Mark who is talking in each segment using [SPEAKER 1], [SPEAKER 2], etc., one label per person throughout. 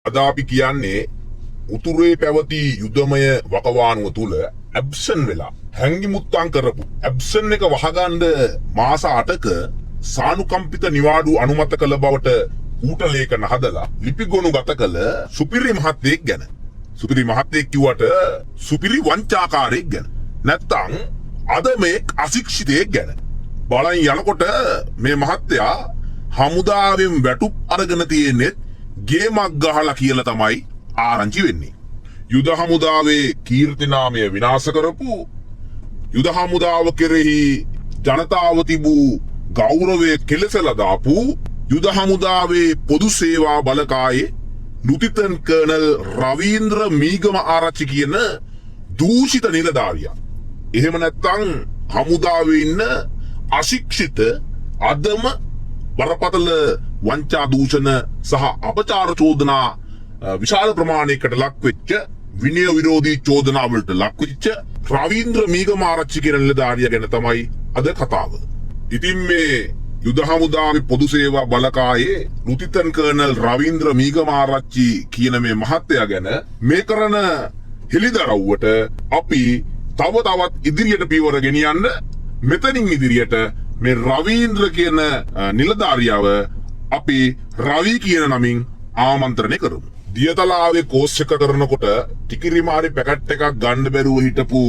[SPEAKER 1] අද අපි කියන්නේ උතුරේ පැවති යුදමය වකවානුව තුල ඇබ්සන් වෙලා හැංගිමුත්තම් කරපු ඇබ්සන් එක වහගන්න මාස 8ක සානුකම්පිත නිවාඩු අනුමත කළ බවට කූට ලේඛන හදලා ලිපිගොනු ගත කළ සුපිරි මහත්තයෙක් ගැන. සුපිරි මහත්තයෙක් කිව්වට සුපිරි වංචාකාරයෙක් ගැන. නැත්තම් අද මේ අශික්ෂිතයෙක් ගැන. බලන් යනකොට මේ මහත්තයා හමුදාවෙන් වැටුප් අරගෙන තියෙන්නේ ගේමක් ගහලා කියලා තමයි ආරංචි වෙන්නේ. යුද හමුදාවේ කීර්ති නාමය විනාශ කරපු යුද හමුදාව කෙරෙහි ජනතාව තිබූ ගෞරවය කෙලසලා දාපු යුද හමුදාවේ පොදු සේවා බලකායේ ලුතිතන් කර්නල් රවීන්ද්‍ර මීගම ආරච්චි කියන දූෂිත නිලධාරියා. එහෙම නැත්නම් හමුදාවේ ඉන්න අශික්ෂිත අදම බරපතල වංචා දූෂණ සහ අපචාර චෝදනා විශාල ප්‍රමාණයකට ලක් වෙච්ච විනය විරෝධී චෝදනා වලට ලක් වෙච්ච රවීන්ද්‍ර මීගම ආරච්චි කියන නිලධාරියා ගැන තමයි අද කතාව. ඉතින් මේ යුද හමුදාවේ පොදු සේවා බලකායේ ලුතිතන් කර්නල් රවීන්ද්‍ර මීගම ආරච්චි කියන මේ මහත්තයා ගැන මේ කරන හෙළිදරව්වට අපි තව තවත් ඉදිරියට පියවර ගෙනියන්න මෙතනින් ඉදිරියට මේ රවීන්ද්‍ර කියන නිලධාරියාව අපි රවි කියන නමින් ආමන්ත්‍රණය කරමු. දියතලාවේ කෝස් එක කරනකොට ටිකිරිමාරි පැකට් එකක් ගන්න බැරුව හිටපු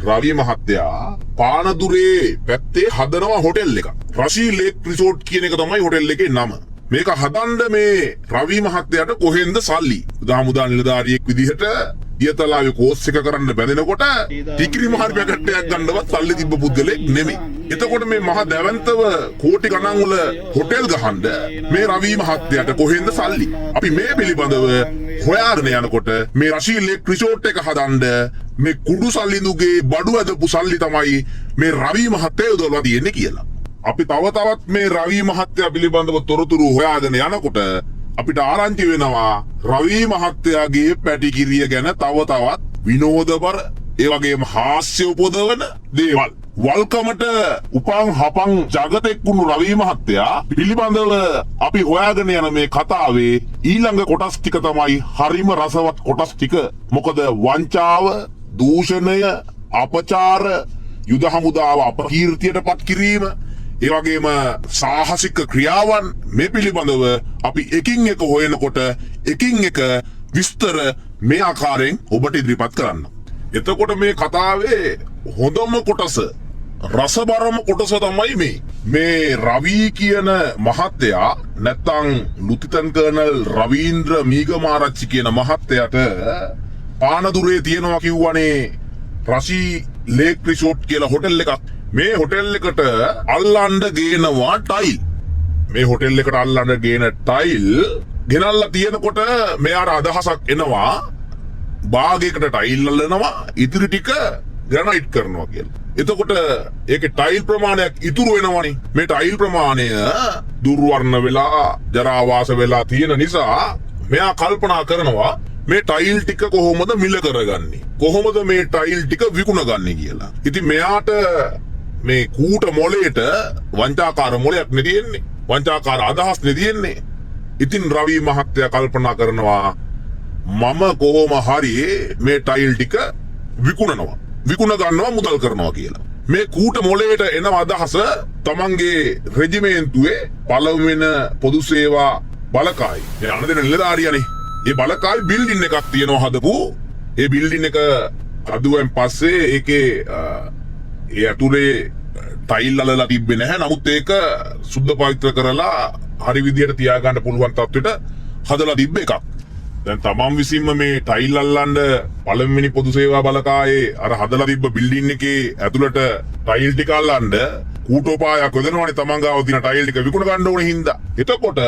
[SPEAKER 1] රවි මහත්තයා පානදුරේ පැත්තේ හදනවා හොටෙල් එකක්. රෂී ලේක් රිසෝට් කියන එක තමයි හොටෙල් එකේ නම. මේක හදන්න මේ රවි මහත්තයාට කොහෙන්ද සල්ලි? උදාමුදා නිලධාරියෙක් විදිහට දියතලාවේ කෝස් එක කරන්න බැඳෙනකොට ටිකිරිමාරි පැකට් එකක් ගන්නවත් සල්ලි තිබ්බ පුද්ගලෙක් නෙමෙයි. එතකොට මේ මහ දැවැන්තව කෝටි ගණන් වල හොටෙල් ගහන්න මේ රවි මහත්තයාට කොහෙන්ද සල්ලි? අපි මේ පිළිබඳව හොයාගෙන යනකොට මේ රෂී ලේක් රිසෝට් එක හදන්න මේ කුඩු සල්ලිඳුගේ බඩු ඇදපු සල්ලි තමයි මේ රවි මහත්තයා යොදවලා තියෙන්නේ කියලා. අපි තව තවත් මේ රවි මහත්තයා පිළිබඳව තොරතුරු හොයාගෙන යනකොට අපිට ආරංචි වෙනවා රවි මහත්තයාගේ පැටිකිරිය ගැන තව තවත් විනෝදබර ඒ වගේම හාස්‍ය උපදවන දේවල්. වල්කමට උපන් හපන් ජගතෙක් වුණු රවි මහත්තයා පිළිබඳව අපි හොයාගෙන යන මේ කතාවේ ඊළඟ කොටස් ටික තමයි හරිම රසවත් කොටස් ටික. මොකද වංචාව, දූෂණය, අපචාර, යුද හමුදාව අපකීර්තියට පත් කිරීම, ඒ වගේම සාහසික ක්‍රියාවන් මේ පිළිබඳව අපි එකින් එක හොයනකොට එකින් එක විස්තර මේ ආකාරයෙන් ඔබට ඉදිරිපත් කරන්න. එතකොට මේ කතාවේ හොඳම කොටස, රසබරම කොටස තමයි මේ රවි කියන මහත්තයා නැත්තම් ලුතිතන් කර්නල් රවීන්ද්‍ර මීගම ආරච්චි කියන මහත්තයාට පානදුරේ තියෙනවා කිව්වනේ රෂී ලේක් රිසෝට් කියලා හොටෙල් එකක්. මේ හොටෙල් එකට අල්ලන්න ගේනවා ටයිල්. මේ හොටෙල් එකට අල්ලන්න ගේන ටයිල් ගෙනල්ලා තියෙනකොට මෙයාට අදහසක් එනවා භාගයකට ටයිල් අල්ලනවා ඉතිරි ටික ග්‍රැනයිට් කරනවා කියලා. එතකොට ඒකේ ටයිල් ප්‍රමාණයක් ඉතුරු වෙනවනේ. මේ ටයිල් ප්‍රමාණය දුර්වර්ණ වෙලා ජරාවාස වෙලා තියෙන නිසා මෙයා කල්පනා කරනවා මේ ටයිල් ටික කොහොමද මිල කරගන්නේ? කොහොමද මේ ටයිල් ටික විකුණගන්නේ කියලා. ඉතින් මෙයාට මේ කූට මොලේට වංචාකාර මොලයක් නෙදෙන්නේ. වංචාකාර අදහස් නෙදෙන්නේ. ඉතින් රවි මහත්තයා කල්පනා කරනවා මම කොහොම හරි මේ ටයිල් ටික විකුණනවා. විකුණ ගන්නවා මුදල් කරනවා කියලා. මේ කූට මොලේට එන අදහස තමන්ගේ රෙජිමේන්තුවේ පළවෙන පොදු සේවා බලකායි. ඒ අනදෙන නිලධාරියානේ. ඒ බලකායි බිල්ඩින් එකක් තියෙනවා හදපු. ඒ බිල්ඩින් එක අදුවෙන් පස්සේ ඒකේ ඒ ඇතුලේ ටයිල් අලලා තිබ්බේ නැහැ. නමුත් ඒක සුද්ධ පවිත්‍ර කරලා හරි විදියට තියාගන්න පුළුවන් තත්ත්වෙට හදලා තිබ්බ එකක්. දැන් තමන් විසින්ම මේ ටයිල් අල්ලන්න පළවෙනි පොදු සේවා බලකායේ අර හදලා තිබ්බ බිල්ඩින් එකේ ඇතුළට ටයිල් ටික අල්ලන්න කූටෝපායක් යොදනවනේ තමන් ගාව තියෙන ටයිල් ටික විකුණ ගන්න ඕනේ හින්දා. එතකොට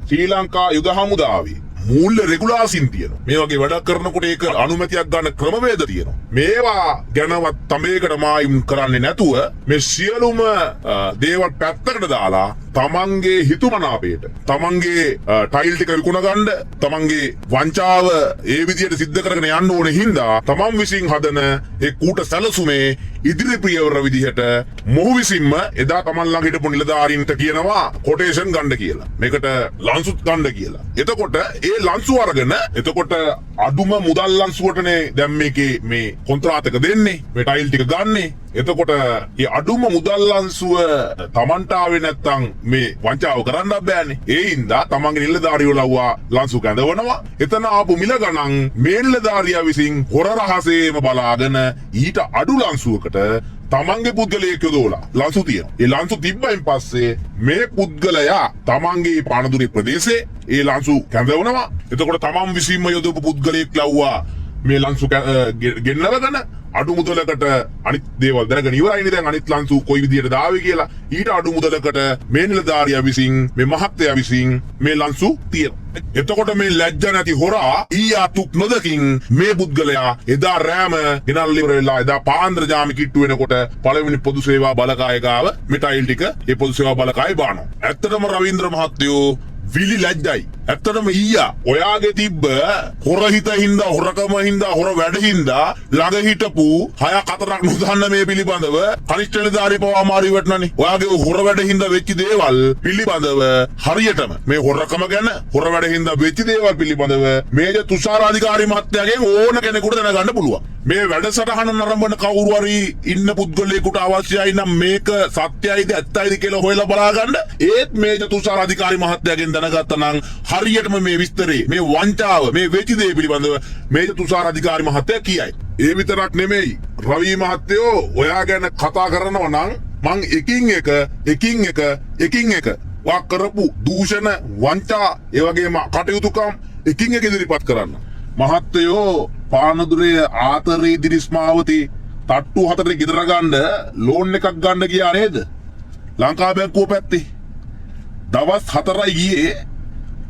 [SPEAKER 1] ශ්‍රී ලංකා යුද හමුදාවේ මූල්‍ය රෙගුලාසින් තියෙනවා. මේ වගේ වැඩක් කරනකොට ඒක අනුමැතියක් ගන්න ක්‍රමවේද තියෙනවා. මේවා ගැනවත් තඹයකට මායිම් කරන්නේ නැතුව මේ සියලුම දේවල් පැත්තකට දාලා තමන්ගේ හිතුමනාපයට තමන්ගේ ටයිල් ටික විකුණ ගන්න තමන්ගේ වංචාව ඒ විදියට සිද්ධ කරගෙන යන්න ඕනේ හින්දා තමන් විසින් හදන ඒ කූට සැලසුමේ ඉදිරි පියවර විදිහට මොහු විසින්ම එදා තමන් ළඟ හිටපු නිලධාරීන්ට කියනවා කොටේෂන් ගන්න කියලා. මේකට ලන්සුත් ගන්න කියලා. එතකොට ඒ ලන්සු අරගෙන එතකොට අඩුම මුදල් ලන්සුවටනේ දැන් මේකේ මේ කොන්ත්‍රාතක දෙන්නේ. මේ ටයිල් ටික ගන්නෙ. එතකොට මේ අඩුම මුදල් ලන්සුව තමන්ට ආවේ නැත්තම් මේ වංචාව කරන්න බෑනේ. ඒ හින්දා තමන්ගේ නිලධාරියෝ ලව්වා ලන්සු කැඳවනවා. එතන ආපු මිල ගණන් මේ නිලධාරියා විසින් හොර රහසේම බලාගෙන ඊට අඩු ලන්සුවකට තමන්ගේ පුද්ගලයෙක් යොදවලා ලන්සු තියෙනවා. ඒ ලන්සු තිබ්බයින් පස්සේ මේ පුද්ගලයා තමන්ගේ පානදුරේ ප්‍රදේශයේ ඒ ලන්සු කැඳවනවා. එතකොට තමන් විසින්ම යොදවපු පුද්ගලයෙක් ලව්වා මේ ලන්සු ගෙන්නවගෙන අඩු මුදලකට අනිත් දේවල් දැනගෙන ඉවරයිනේ. දැන් අනිත් ලන්සු කොයි විදියට දාවේ කියලා ඊට අඩු මුදලකට මේ නිලධාරියා විසින් මේ මහත්තයා විසින් මේ ලන්සු තියෙනවා. එතකොට මේ ලැජ්ජ නැති හොරා ඊයාතුක් නොදකින් මේ පුද්ගලයා එදා රෑම ගෙනල්ලා ඉවර වෙලා එදා පාන්දර ජාමි කිට්ටු වෙනකොට පළවෙනි පොදු සේවා බලකාය ගාව මේ ටයිල් ටික ඒ පොදු සේවා බලකාය බානවා. ඇත්තටම රවීන්ද්‍ර මහත්තයෝ විලි ලැජ්ජයි. ඇත්තටම ඊයා ඔයාගේ තිබ්බ හොර හිත හින්දා හොරකම හින්දා හොර වැඩ හින්දා ළඟ හිටපු 6-4ක් නොදන්න මේ පිළිබඳව කනිෂ්ඨ නිලධාරී පවා අමාරු වෙටනනේ. ඔයාගේ හොර වැඩ හින්දා වෙච්ච දේවල් පිළිබඳව හරියටම මේ හොරකම ගැන හොර වැඩ හින්දා වෙච්ච දේවල් පිළිබඳව මේජ තුෂාර අධිකාරී මහත්තයාගෙන් ඕන කෙනෙකුට දැනගන්න පුළුවන්. මේ වැඩසටහන නරඹන කවුරු හරි ඉන්න පුද්ගලයෙකුට අවශ්‍යයි නම් මේක සත්‍යයිද ඇත්තයිද කියලා හොයලා බලාගන්න. ඒත් මේජ තුෂාර අධිකාරී මහත්තයාගෙන් දැනගත්තා නම් හරියටම මේ විස්තරේ මේ වංචාව මේ වෙච්ච දේ පිළිබඳව මේජ තුෂාර අධිකාරී මහත්තයා කියයි. ඒ විතරක් නෙමෙයි රවි මහත්තයෝ ඔයා ගැන කතා කරනවා නම් මං එකින් එක වා කරපු දූෂණ වංචා ඒ වගේම කටයුතුකම් එකින් එක ඉදිරිපත් කරන්න. මහත්තයෝ පානදුරේ ආතරේ දිරිස්මාවති තට්ටු 4 ගෙදර ගන්න ලෝන් එකක් ගන්න ගියා නේද? ලංකා බැංකුව පැත්තේ. දවස් 4යි ගියේ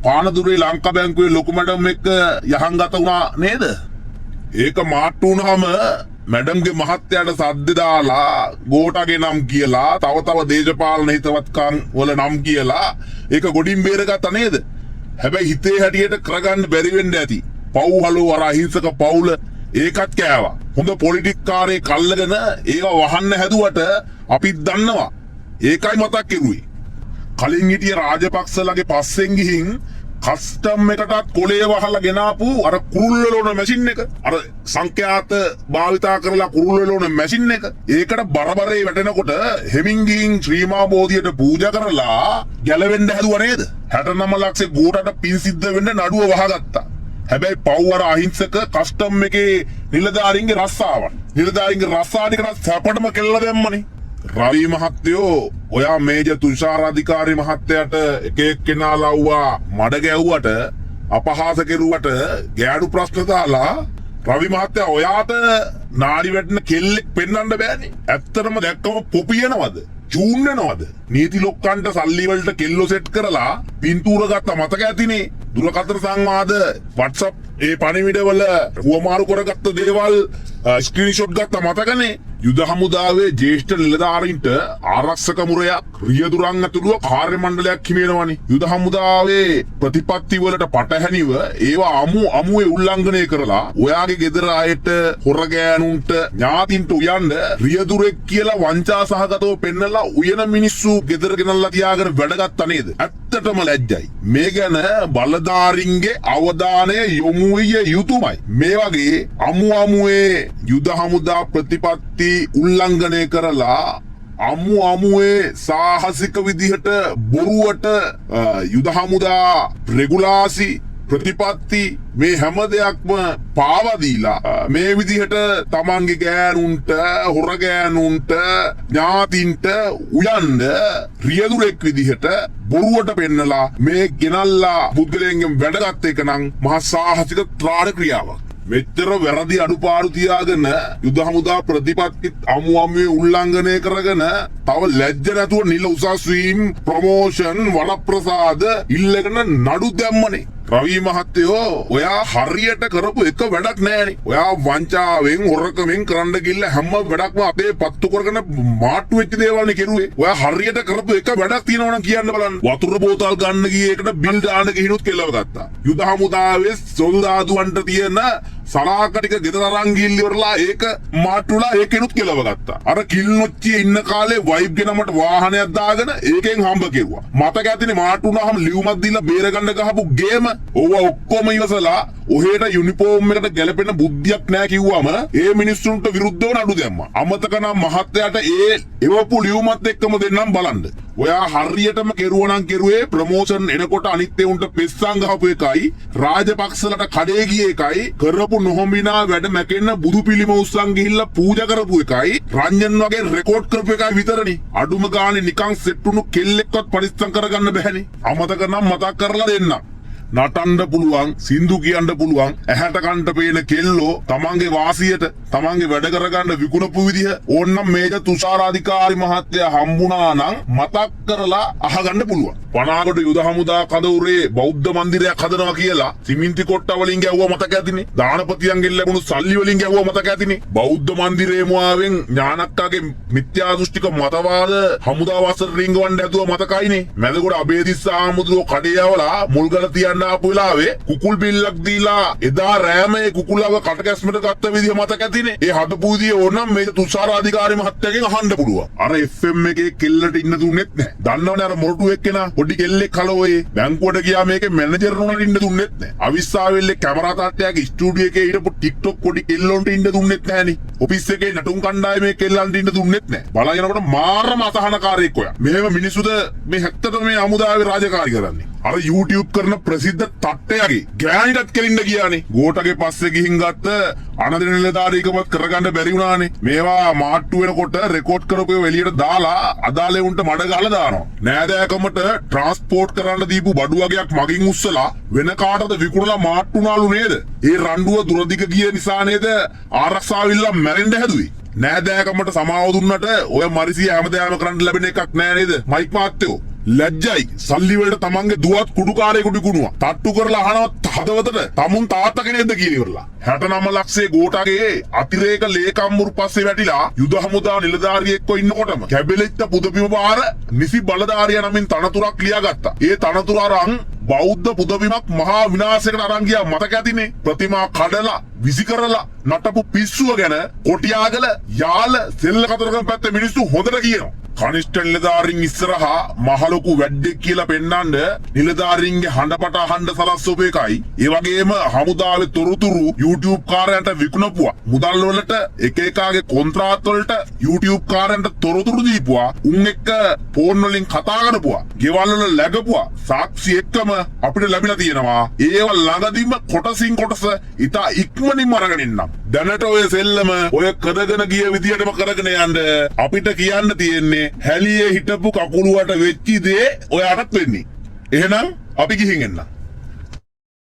[SPEAKER 1] පානදුරේ ලංකා බැංකුවේ ලොකු මැඩම් එක්ක යහන් ගත වුණා නේද? ඒක මාට්ටු වුණාම මැඩම්ගේ මහත්තයාට සද්ද දාලා ගෝටගේ නම් කියලා තව දේශපාලන හිතවත්කම් වල නම් කියලා ඒක ගොඩින් බේරගත්තා නේද? හැබැයි හිතේ හැටියට කරගන්න බැරි වෙන්න ඇති. පව්හලෝ අර අහිංසක පවුල ඒකත් කෑවා. හොඳ පොලිටික් කාරේ කල්ලගෙන ඒව වහන්න හැදුවට අපිත් දන්නවා. ඒකයි මතක් කෙරුවේ. කලින් හිටිය රාජපක්ෂලගේ පස්සෙන් ගිහින් කස්ටම් එකටත් කොලේ වහලා ගෙනාපු අර කුරුල්ල ලෝන මැෂින් එක අර සංඛ්‍යාත භාවිතා කරලා කුරුල්ල ලෝන මැෂින් එක ඒකට බරබරේ වැටෙනකොට හෙමින් ගිහින් ශ්‍රීමා බෝධියට පූජා කරලා ගැලවෙන්න හැදුවා නේද? 69 ලක්ෂ ගෝටට පින් සිද්ධ වෙන්න නඩුව වහගත්තා. හැබැයි පව්වර අහිංසක කස්ටම් එකේ නිලධාරීන්ගේ රස්සාවන් නිලධාරීන්ගේ රස්සා ටිකට සැපටම කෙල්ල දැම්මනේ. රවි මහත්තයෝ ඔයා මේජ තුෂාර අධිකාරී මහත්තයාට එක එක්කෙනා ලව්වා මඩ ගැව්වට අපහාස කෙරුවට ගෑඩු ප්‍රශ්න දාලා රවි මහත්තයා ඔයාට නාඩි වැටෙන කෙල්ලෙක් පෙන්වන්න බෑනේ. ඇත්තටම දැක්කම පොපියනවද? චූන් වෙනවද? නීති ලොක්කන්ට සල්ලි වලට කෙල්ලෝ සෙට් කරලා පින්තූර ගත්ත මතක ඇතිනේ. දුරකථන සංවාද WhatsApp ඒ පණිවිඩවල හුවමාරු කරගත්ත දේවල් ස්ක්‍රීන්ෂොට් ගත්ත මතකනේ. යුද හමුදාවේ ජ්‍යෙෂ්ඨ නිලධාරීන්ට ආරක්ෂක මුරයක් රියදුරන් ඇතුළුව කාර්ය මණ්ඩලයක් හිමිවෙනවනේ. යුද හමුදාවේ ප්‍රතිපත්ති වලට පටහැනිව ඒවා අමුවේ උල්ලංඝනය කරලා ඔයාගේ ගෙදර අයට හොර ගෑනුන්ට ඥාතින්ට උයන්න රියදුරෙක් කියලා වංචා සහගතව පෙන්නලා උයන මිනිස්සු ගෙදර ගෙනල්ලා තියාගෙන වැඩ ගත්තා නේද? ඇත්තටම ලැජ්ජයි. මේ ගැන බලධාරීන්ගේ අවධානය යොමු විය යුතුමයි. මේ වගේ අමුවේ යුද හමුදා ප්‍රතිපත්ති උල්ලංඝනය කරලා අමුවේ සාහසික විදිහට බොරුවට යුද හමුදා රෙගුලාසි ප්‍රතිපත්ති මේ හැම දෙයක්ම පාවා දීලා මේ විදිහට තමන්ගේ ගෑනුන්ට හොර ගෑනුන්ට ඥාතින්ට උයන්න රියදුරෙක් විදිහට බොරුවට පෙන්නලා මේ ගෙනල්ලා පුද්ගලයන්ගෙන් වැඩගත් එක නම් මහා සාහසික ත්‍රාණ ක්‍රියාවක්. මෙච්චර වැරදි අඩුපාඩු තියාගෙන යුද හමුදා ප්‍රතිපත්ති අමුවේ උල්ලංඝනය කරගෙන තව ලැජ්ජ නැතුව නිල උසස් වීම ප්‍රොමෝෂන් වනප්‍රසාද ඉල්ලගෙන නඩු දැම්මනේ. රවී මහත්තයෝ ඔයා හරියට කරපු එක වැඩක් නෑනේ. ඔයා වංචාවෙන් හොරකමෙන් කරන්න ගිල්ල හැම වැඩක්ම අපේ පත්තු කරගෙන මාට්ටු වෙච්ච දේවල්නේ කෙරුවේ. ඔයා හරියට කරපු එක වැඩක් තියෙනවා නම් කියන්න බලන්න. වතුර බෝතල් ගන්න ගියේ එකට බිල් දාන්න ගිහිනුත් කෙලව ගත්තා. යුද හමුදාවේ සොල්දාදුවන්ට තියෙන සලාකටික ගෙදර අරන් ගිහිල්ලිවරලා ඒක මාට්ටුලා ඒකෙනුත් කෙලව ගත්තා. අර කිල්නොච්චියේ ඉන්න කාලේ වයිබ් ගෙනමට වාහනයක් දාගෙන ඒකෙන් හම්බ කෙරුවා. මතක ඇතිනේ මාට්ටුනාම ලියුමක් දීලා බේරගන්න ගහපු ගේම. ඕව ඔක්කොම ඉවසලා ඔහෙට යුනිෆෝම් එකට ගැලපෙන බුද්ධියක් නැහැ කිව්වම ඒ මිනිස්සුන්ට විරුද්ධව නඩු දැම්මා. අමතක නම් මහත්තයාට ඒ එවපු ලියුමත් එක්කම දෙන්නම් බලන්න. ඔයා හරියටම කෙරුවනම් කෙරුවේ ප්‍රමෝෂන් එනකොට අනිත් උන්ට පෙස්සන් ගහපු එකයි රාජපක්ෂලට කඩේ ගිය එකයි කරපු නොහොඹිනා වැඩ මැකෙන්න බුදු පිළිම උස්සන් ගිහිල්ලා පූජා කරපු එකයි රංජන් වගේ රෙකෝඩ් කරපු එකයි විතරනේ. අඩුම ගානේ නිකන් සෙට්ටුණු කෙල්ලෙක්වත් පරිස්සම් කරගන්න බැහැනේ. අමතක නම් මතක් කරලා දෙන්න. නටන්න පුළුවන්, සින්දු කියන්න පුළුවන්, ඇහැට කන්ට පේන කෙල්ලෝ තමන්ගේ වාසියට තමන්ගේ වැඩ කරගන්න විකුණපු විදිහ ඕන්නම් මේක තුෂාරාධිකාරි මහත්තයා හම්බුණා නම් මතක් කරලා අහගන්න පුළුවන්. පනාගොඩ යුද හමුදා කඳවුරේ බෞද්ධ මන්දිරයක් හදනවා කියලා සිමින්ති කොට්ට වලින් ගැව්වා මතක ඇතිනේ. දානපතියන්ගෙන් ලැබුණු සල්ලි වලින් ගැව්වා මතක ඇතිනේ. බෞද්ධ මන්දිරේ මුවාවෙන් ඥානක්කාගේ මිත්‍යා දෘෂ්ටික මතවාද හමුදා වසර රිංගවන්න හැදුවා මතකයිනේ. මැදගොඩ අබේදිස්ස ආමුදුරෝ කඩේවලා මුල්ගල තියන්න ආපු වෙලාවේ කුකුල් බිල්ලක් දීලා එදා රෑමේ කුකුලව කටකැස්මට ගත්ත විදිහ මතක ඇතිනේ. ඒ හදපු විදිය ඕනම් මේ තුෂාරාධිකාරි මහත්තයාගෙන් අහන්න පුළුවන්. අර FM එකේ කෙල්ලට ඉන්න දුන්නෙත් නැහැ. දන්නවනේ අර මොරටු එක්කෙනා පොඩි කෙල්ලෙක් කලෝයේ බැංකුවට ගියා මේකේ මැනේජර් නෝනට ඉන්න දුන්නෙත් නැහැ. අවිස්සාවෙල්ලේ කැමරා තාත්තයාගේ ස්ටුඩියෝ එකේ හිටපු TikTok පොඩි කෙල්ලොන්ට ඉන්න දුන්නෙත් නැහනේ. ඔෆිස් එකේ නටුම් කණ්ඩායමේ කෙල්ලන්ට ඉන්න දුන්නෙත් නැහැ. බලගෙනකොට මාරම අසහනකාරයෙක් ඔයා. මෙහෙම මිනිසුද මේ හැත්තට මේ හමුදාවේ රාජකාරී කරන්නේ. අර YouTube කරන ප්‍රසිද්ධ තට්ටයගේ ගෑනිටත් කෙලින්න ගියානේ. ගෝටගේ පස්සේ ගිහින් ගත්ත අනදින නිලධාරීකමත් කරගන්න බැරි වුණානේ. මේවා මාට්ටු වෙනකොට රෙකෝඩ් කරපු එළියට දාලා අදාළේ උන්ට මඩ ගහලා දානවා. නෑදෑකමට ට්‍රාන්ස්පෝර්ට් කරන්න දීපු බඩු වගේක් මගින් උස්සලා වෙන කාටද විකුණලා මාට්ටුනාලු නේද? ඒ රණ්ඩුව දුරදිග ගිය නිසා නේද ආරක්ෂාවිල්ලා මැරෙන්න හැදුවේ. නෑදෑකමට සමාව දුන්නට ඔය මරිසිය හැමදාම කරන්න ලැබෙන එකක් නෑ නේද? මයික් මාත්තයෝ ලැජ්ජයි. සල්ලි වලට තමන්ගේ දුවත් කුඩුකාරයෙකුට විකුණුවා. තට්ටු කරලා අහනවත් හදවතට තමුන් තාත්තා කෙනෙක්ද කියලා ඉවරලා. 69 ලක්ෂයේ ගෝඨාගේ අතිරේක ලේකම්වරු පස්සේ වැටිලා යුද හමුදා නිලධාරියෙක්ව ඉන්නකොටම කැබිලෙච්ච පුදබිම පාර නිසි බලධාරියා නමින් තනතුරක් ලියාගත්තා. ඒ තනතුර අරන් බෞද්ධ පුදබිමක් මහා විනාශයකට අරන් ගියා මතක ඇතිනේ. ප්‍රතිමා කඩලා විසි කරලා නටපු පිස්සුව ගැන කොටියාගල යාල සෙල්ල කතරගම පැත්තේ මිනිස්සු හොඳට කියනවා. කනිෂ්ඨ නිලධාරීන් ඉස්සරහා මහලොකු වැඩක් කියලා පෙන්නන්න නිලධාරීන්ගේ හඬපට අහන්න සලස්සපු එකයි. ඒ වගේම හමුදාවේ තොරතුරු YouTube කාර්යයන්ට විකුණපුවා. මුදල් වලට එක එකාගේ කොන්ත්‍රාත් වලට YouTube කාර්යයන්ට තොරතුරු දීපුවා. උන් එක්ක ෆෝන් වලින් කතා කරපුවා. ගෙවල් වල läගපුවා. සාක්ෂි එක්කම අපිට ලැබිලා තියෙනවා. ඒව ළඟදීම කොටසින් කොටස ඉතා ඉක්මනින්ම අරගෙන ඉන්නම්. දැනට ඔය සෙල්ලම ඔය කරගෙන ගිය විදියටම කරගෙන යන්න අපිට කියන්න තියෙන්නේ හැලියේ හිටපු කකුලුවට වෙච්චි දේ ඔයාටත් වෙන්නේ. එහෙනම් අපි ගිහින් එන්න.